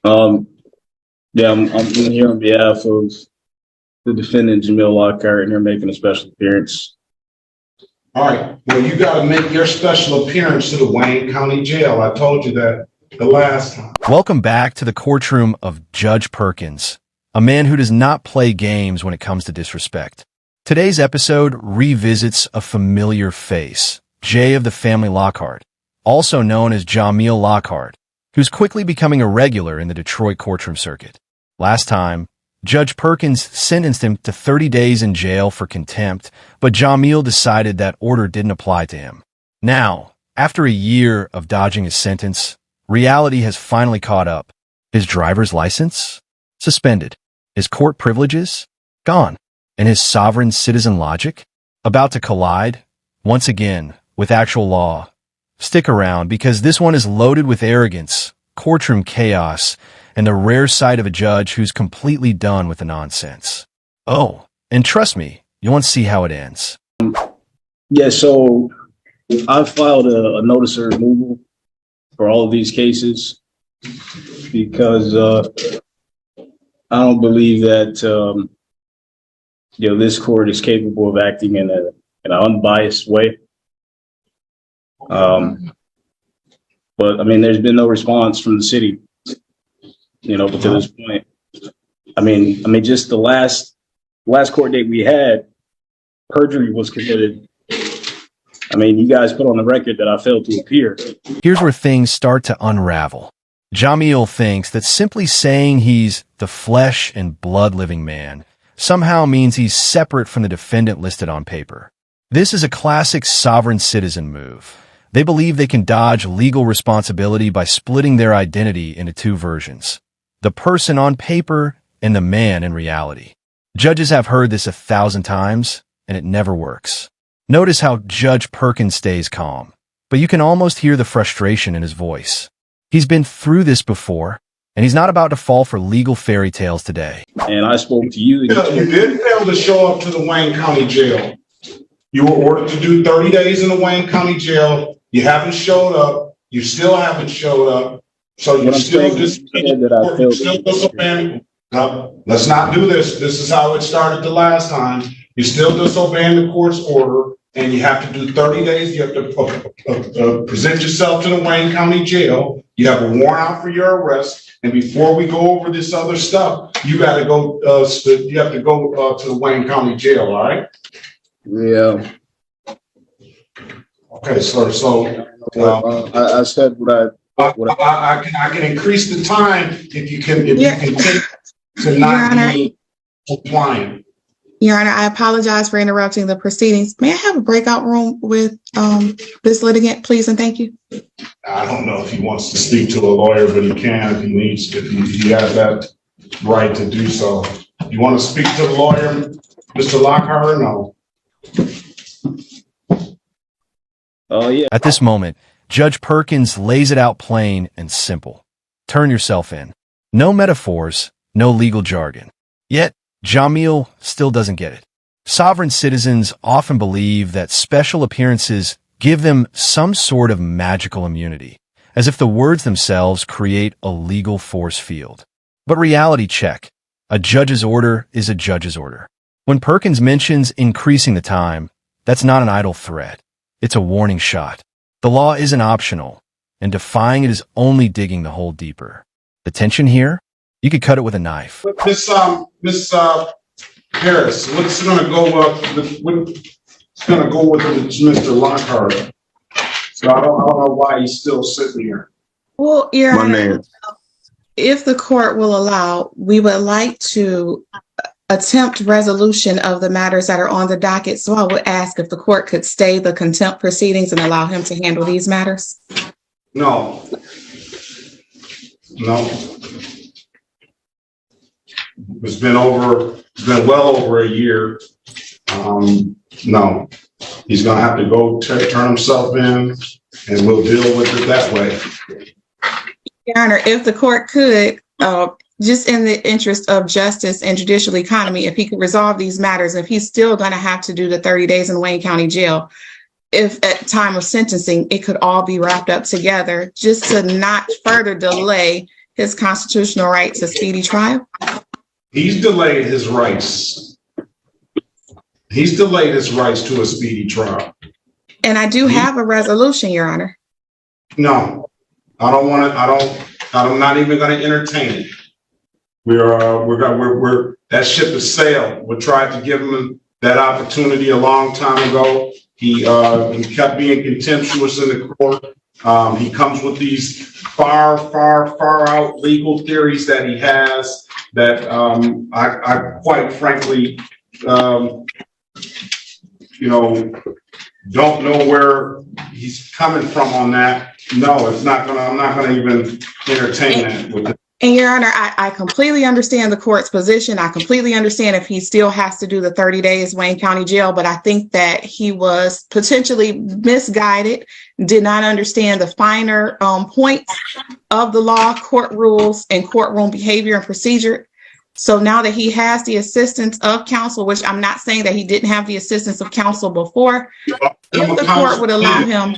Um, yeah, I'm here on behalf of the defendant, Jamil Lockhart, and you're making a special appearance. All right. Well, you got to make your special appearance to the Wayne County Jail. I told you that the last time. Welcome back to the courtroom of Judge Perkins, a man who does not play games when it comes to disrespect. Today's episode revisits a familiar face, Jay of the family Lockhart, also known as Jamil Lockhart, who's quickly becoming a regular in the Detroit courtroom circuit. Last time, Judge Perkins sentenced him to 30 days in jail for contempt, but Jamil decided that order didn't apply to him. Now, after a year of dodging his sentence, reality has finally caught up. His driver's license? Suspended. His court privileges? Gone. And his sovereign citizen logic? About to collide, once again, with actual law. Stick around, because this one is loaded with arrogance, courtroom chaos, and the rare sight of a judge who's completely done with the nonsense. Oh, and trust me, you want to see how it ends. Yeah, so I filed a notice of removal for all of these cases because I don't believe that this court is capable of acting in an unbiased way. But I mean, there's been no response from the city, but to this point, I mean, just the last court date we had, perjury was committed. I mean, you guys put on the record that I failed to appear. Here's where things start to unravel. Jamil thinks that simply saying he's the flesh and blood living man somehow means he's separate from the defendant listed on paper. This is a classic sovereign citizen move. They believe they can dodge legal responsibility by splitting their identity into two versions: the person on paper and the man in reality. Judges have heard this 1,000 times, and it never works. Notice how Judge Perkins stays calm, but you can almost hear the frustration in his voice. He's been through this before, and he's not about to fall for legal fairy tales today. And I spoke to you. You did fail to show up to the Wayne County Jail. You were ordered to do 30 days in the Wayne County Jail. You haven't showed up. You still haven't showed up. So you're still disobeying. Let's not do this. This is how it started the last time. You're still disobeying the court's order, and you have to do 30 days. You have to present yourself to the Wayne County Jail. You have a warrant out for your arrest. And before we go over this other stuff, you got to go. You have to go to the Wayne County Jail. All right? Yeah. Okay, so I said what I can increase the time if you can take to not be compliant. Your Honor, I apologize for interrupting the proceedings. May I have a breakout room with this litigant, please, and thank you. I don't know if he wants to speak to a lawyer, but he can if he needs to. He has that right to do so. You want to speak to the lawyer, Mr. Lockhart, or no? Yeah. At this moment, Judge Perkins lays it out plain and simple. Turn yourself in. No metaphors, no legal jargon. Yet, Jamil still doesn't get it. Sovereign citizens often believe that special appearances give them some sort of magical immunity, as if the words themselves create a legal force field. But reality check. A judge's order is a judge's order. When Perkins mentions increasing the time, that's not an idle threat. It's a warning shot. The law isn't optional, and defying it is only digging the hole deeper. The tension here? You could cut it with a knife. Miss Harris, what's going to go with Mr. Lockhart? So I don't know why he's still sitting here. Well, Your Honor, if the court will allow, we would like to attempt resolution of the matters that are on the docket. So I would ask if the court could stay the contempt proceedings and allow him to handle these matters. No. It's been well over a year. No, he's going to have to go turn himself in, and we'll deal with it that way. Your Honor, if the court could, just in the interest of justice and judicial economy, if he could resolve these matters, if he's still going to have to do the 30 days in Wayne County Jail, if at time of sentencing, it could all be wrapped up together just to not further delay his constitutional right to speedy trial? He's delayed his rights. He's delayed his rights to a speedy trial. And I do have a resolution, Your Honor. No, I don't want to, I'm not even going to entertain it. That ship has sailed. We tried to give him that opportunity a long time ago. He kept being contemptuous in the court. He comes with these far out legal theories that he has that I quite frankly, don't know where he's coming from on that. No, I'm not gonna even entertain that with it. And Your Honor, I completely understand the court's position. I completely understand if he still has to do the 30 days Wayne County Jail, but I think that he was potentially misguided, did not understand the finer points of the law, court rules, and courtroom behavior and procedure. So now that he has the assistance of counsel, which I'm not saying that he didn't have the assistance of counsel before, if the court would allow him.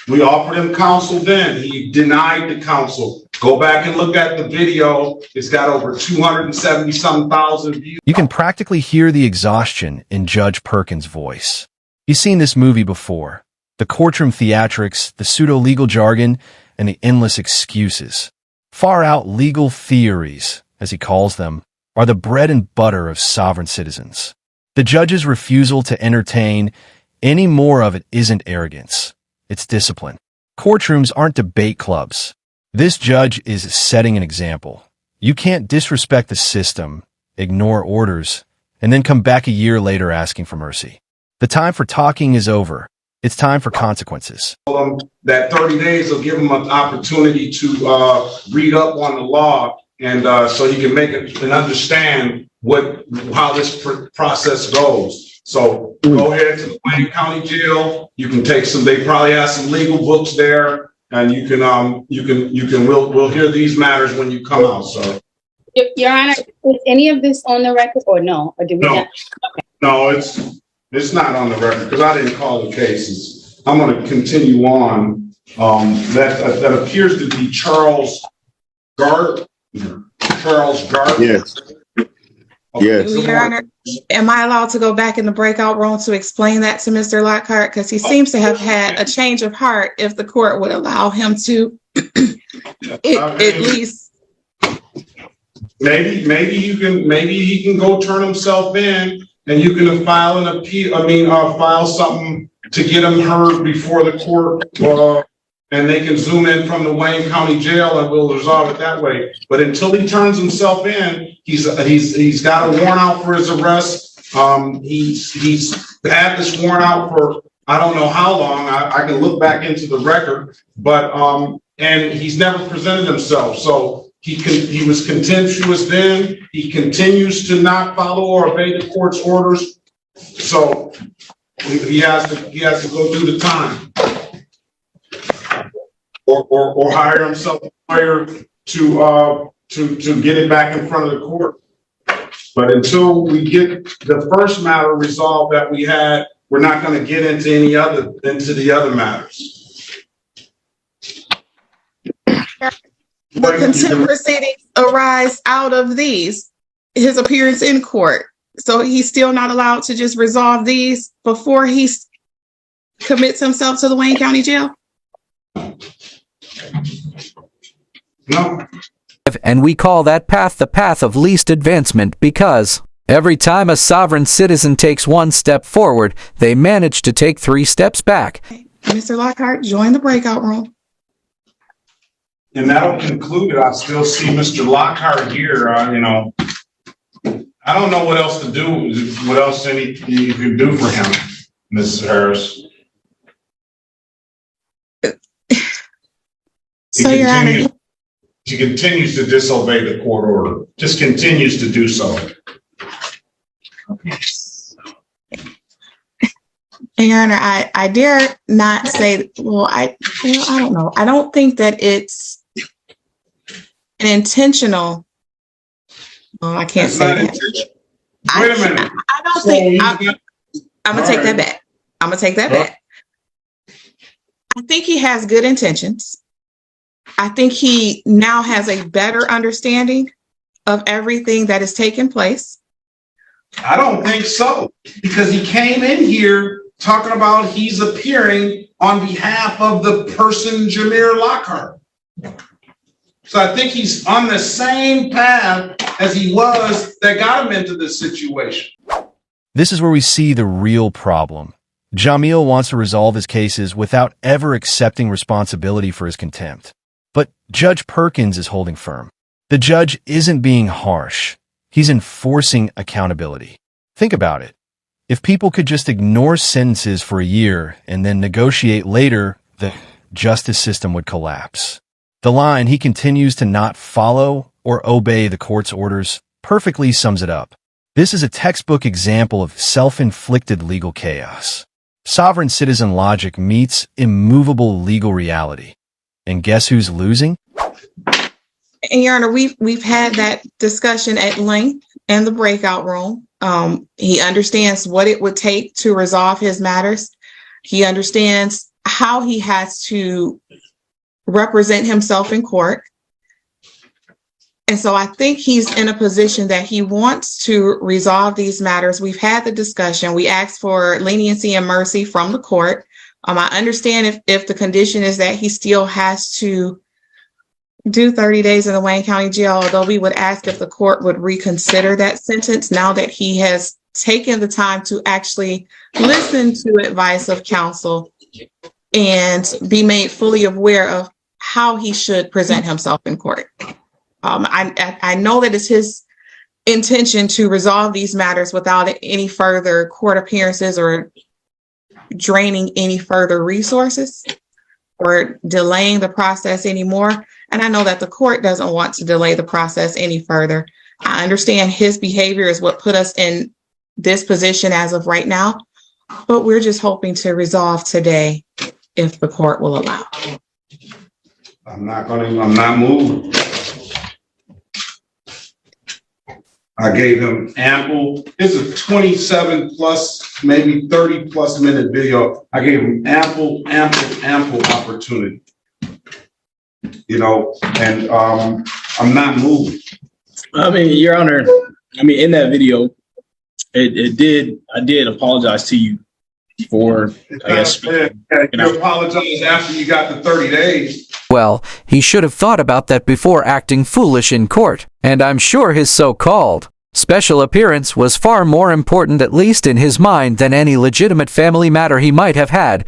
We offered him counsel then. He denied the counsel. Go back and look at the video. It's got over 270-some-thousand views. You can practically hear the exhaustion in Judge Perkins' voice. He's seen this movie before. The courtroom theatrics, the pseudo-legal jargon, and the endless excuses. Far-out legal theories, as he calls them, are the bread and butter of sovereign citizens. The judge's refusal to entertain any more of it isn't arrogance. It's discipline. Courtrooms aren't debate clubs. This judge is setting an example. You can't disrespect the system, ignore orders, and then come back a year later asking for mercy. The time for talking is over. It's time for consequences. That 30 days will give him an opportunity to read up on the law and so he can make it and understand how this process goes. So go ahead to the Wayne County Jail. You can take they probably have some legal books there, and we'll hear these matters when you come out, sir. Your Honor, is any of this on the record or no? Or did we not? Okay. No, it's not on the record because I didn't call the cases. I'm going to continue on. That appears to be Charles Gardner. Yes. Okay. Yes. Your Honor, am I allowed to go back in the breakout room to explain that to Mr. Lockhart? Because he seems to have had a change of heart if the court would allow him to at least. Maybe he can go turn himself in and you can file an appeal. File something to get him heard before the court, and they can zoom in from the Wayne County Jail and we'll resolve it that way. But until he turns himself in, he's got a warrant out for his arrest. He's had this warrant out for I don't know how long. I can look back into the record, but and he's never presented himself. So he was contemptuous then. He continues to not follow or obey the court's orders. So he has to go do the time. Or hire himself a lawyer to get it back in front of the court. But until we get the first matter resolved that we had, we're not going to get into the other matters. The contempt proceedings arise out of his appearance in court. So he's still not allowed to just resolve these before he commits himself to the Wayne County Jail? No. And we call that path the path of least advancement because every time a sovereign citizen takes one step forward, they manage to take 3 steps back. Mr. Lockhart, join the breakout room. And that'll conclude it. I still see Mr. Lockhart here. I don't know what else to do. What else you can do for him, Mrs. Harris? So, Your Honor, He continues to disobey the court order. Just continues to do so. And Your Honor, I dare not say. Well, I don't know. I don't think that it's an intentional. Oh, I can't say that. Wait a minute. I don't think. I'm gonna take that back. I'm gonna take that back. I think he has good intentions. I think he now has a better understanding of everything that has taken place. I don't think so, because he came in here talking about he's appearing on behalf of the person Jameer Lockhart. So I think he's on the same path as he was that got him into this situation. This is where we see the real problem. Jamil wants to resolve his cases without ever accepting responsibility for his contempt. But Judge Perkins is holding firm. The judge isn't being harsh. He's enforcing accountability. Think about it. If people could just ignore sentences for a year and then negotiate later, the justice system would collapse. The line, "he continues to not follow or obey the court's orders," perfectly sums it up. This is a textbook example of self-inflicted legal chaos. Sovereign citizen logic meets immovable legal reality. And guess who's losing? And Your Honor, we've had that discussion at length in the breakout room. He understands what it would take to resolve his matters. He understands how he has to represent himself in court. And so I think he's in a position that he wants to resolve these matters. We've had the discussion. We asked for leniency and mercy from the court. I understand if the condition is that he still has to do 30 days in the Wayne County Jail, although we would ask if the court would reconsider that sentence now that he has taken the time to actually listen to advice of counsel and be made fully aware of how he should present himself in court. I know that it's his intention to resolve these matters without any further court appearances or draining any further resources or delaying the process anymore. And I know that the court doesn't want to delay the process any further. I understand his behavior is what put us in this position as of right now, but we're just hoping to resolve today if the court will allow. I'm not moved. I gave him ample, it's a 27 plus, maybe 30 plus minute video. I gave him ample opportunity. You know, and I'm not moved. I mean, Your Honor, in that video, I did apologize to you for, I guess. You apologize after you got the 30 days. Well, he should have thought about that before acting foolish in court, and I'm sure his so-called special appearance was far more important, at least in his mind, than any legitimate family matter he might have had.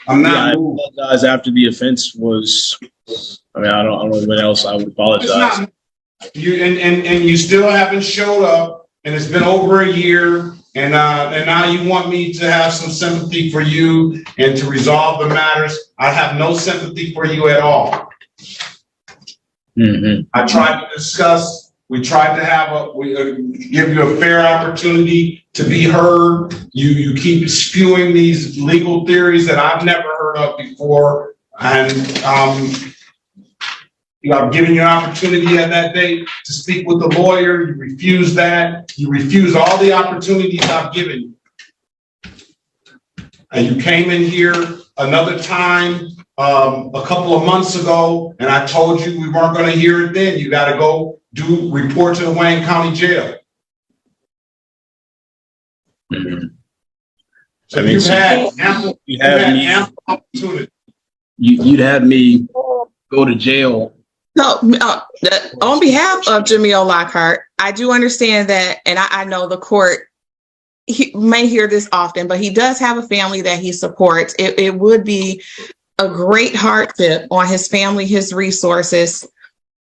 I'm not I moved. apologize after the offense was, I don't know when else I would apologize. And you still haven't showed up, and it's been over a year, and now you want me to have some sympathy for you and to resolve the matters. I have no sympathy for you at all. Mm-hmm. I tried to discuss. We tried to give you a fair opportunity to be heard. You keep spewing these legal theories that I've never heard of before, and I've given you an opportunity at that date to speak with the lawyer. You refuse that. You refuse all the opportunities I've given you. And you came in here another time a couple of months ago, and I told you we weren't going to hear it then. You got to go report to the Wayne County Jail. Mm-hmm. So you've had ample opportunity. You'd have me go to jail. No, on behalf of Jamil Lockhart, I do understand that, and I know the court he may hear this often, but he does have a family that he supports. It would be a great hardship on his family, his resources,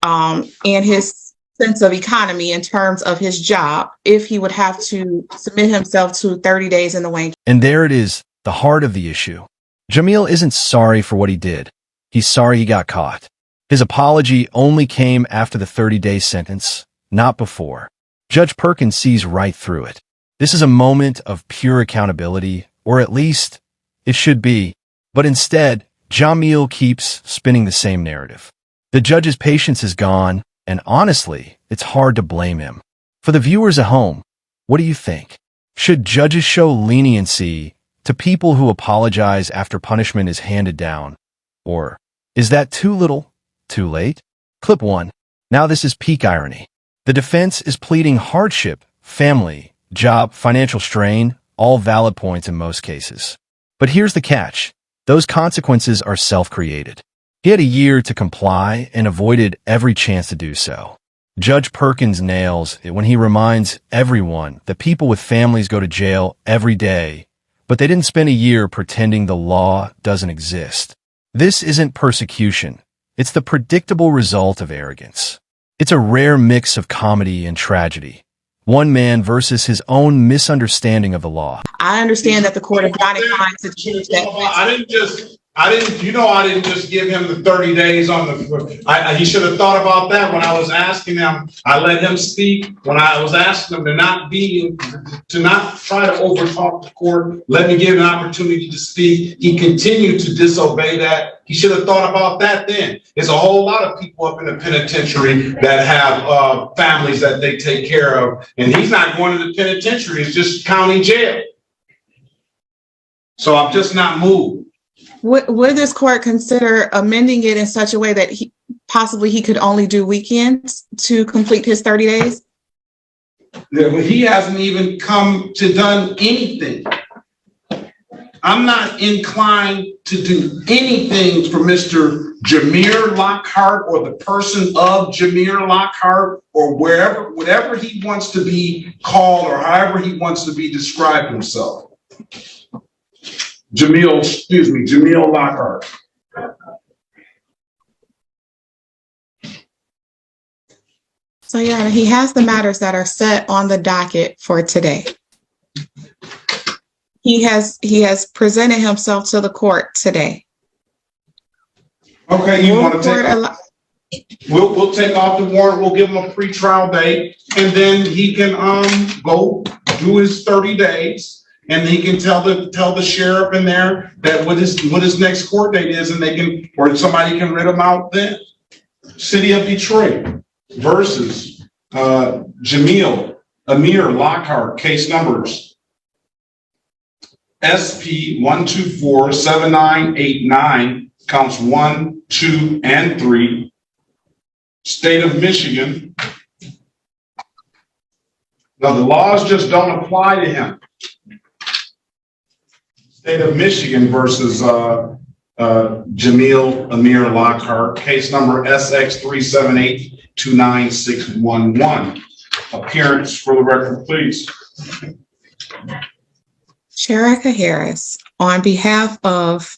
and his sense of economy in terms of his job if he would have to submit himself to 30 days in the Wayne. And there it is, the heart of the issue. Jamil isn't sorry for what he did. He's sorry he got caught. His apology only came after the 30-day sentence, not before. Judge Perkins sees right through it. This is a moment of pure accountability, or at least it should be. But instead, Jamil keeps spinning the same narrative. The judge's patience is gone, and honestly, it's hard to blame him. For the viewers at home, what do you think? Should judges show leniency to people who apologize after punishment is handed down? Or Is that too little, too late? Clip 1. Now this is peak irony. The defense is pleading hardship, family, job, financial strain, all valid points in most cases. But here's the catch. Those consequences are self-created. He had a year to comply and avoided every chance to do so. Judge Perkins nails it when he reminds everyone that people with families go to jail every day, but they didn't spend a year pretending the law doesn't exist. This isn't persecution. It's the predictable result of arrogance. It's a rare mix of comedy and tragedy. One man versus his own misunderstanding of the law. I understand that the court is not inclined to choose that. I didn't just give him the 30 days on the, he should have thought about that when I was asking him. I let him speak when I was asking him to not try to overtalk the court. Let me give him an opportunity to speak. He continued to disobey that. He should have thought about that then. There's a whole lot of people up in the penitentiary that have families that they take care of, and he's not going to the penitentiary. It's just county jail. So I'm just not moved. Would this court consider amending it in such a way that he could only do weekends to complete his 30 days? He hasn't even come to done anything. I'm not inclined to do anything for Mr. Jameer Lockhart or the person of Jameer Lockhart or whatever he wants to be called or however he wants to be described himself. Jameel Lockhart. So yeah, he has the matters that are set on the docket for today. He has presented himself to the court today. Okay, you want to take? We'll take off the warrant. We'll give him a pretrial date, and then he can go do his 30 days. And he can tell the sheriff in there that what his next court date is, and or somebody can rid him out then. City of Detroit versus Jameel Amir Lockhart, case numbers SP 1247989, counts 1, 2, and 3. State of Michigan. Now the laws just don't apply to him. State of Michigan versus Jameel Amir Lockhart, case number SX 378-29611. Appearance for the record, please. Sherika Harris, on behalf of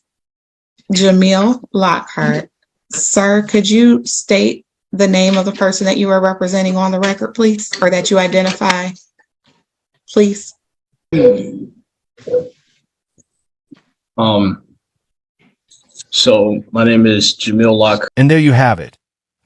Jameel Lockhart, sir, could you state the name of the person that you are representing on the record, please, or that you identify, please? So my name is Jameel Lockhart. And there you have it.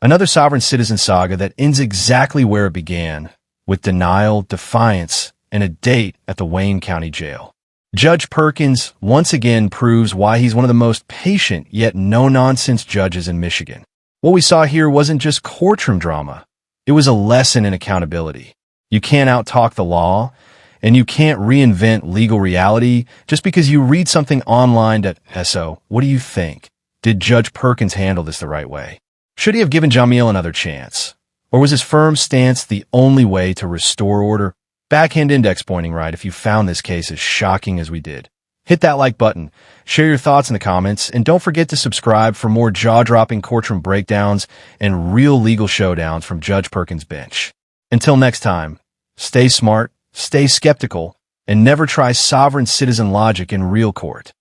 Another sovereign citizen saga that ends exactly where it began, with denial, defiance, and a date at the Wayne County Jail. Judge Perkins once again proves why he's one of the most patient yet no-nonsense judges in Michigan. What we saw here wasn't just courtroom drama. It was a lesson in accountability. You can't out-talk the law, and you can't reinvent legal reality just because you read something online that, so, what do you think? Did Judge Perkins handle this the right way? Should he have given Jameel another chance? Or was his firm stance the only way to restore order? Backhand index pointing right if you found this case as shocking as we did. Hit that like button, share your thoughts in the comments, and don't forget to subscribe for more jaw-dropping courtroom breakdowns and real legal showdowns from Judge Perkins' bench. Until next time, stay smart, stay skeptical, and never try sovereign citizen logic in real court.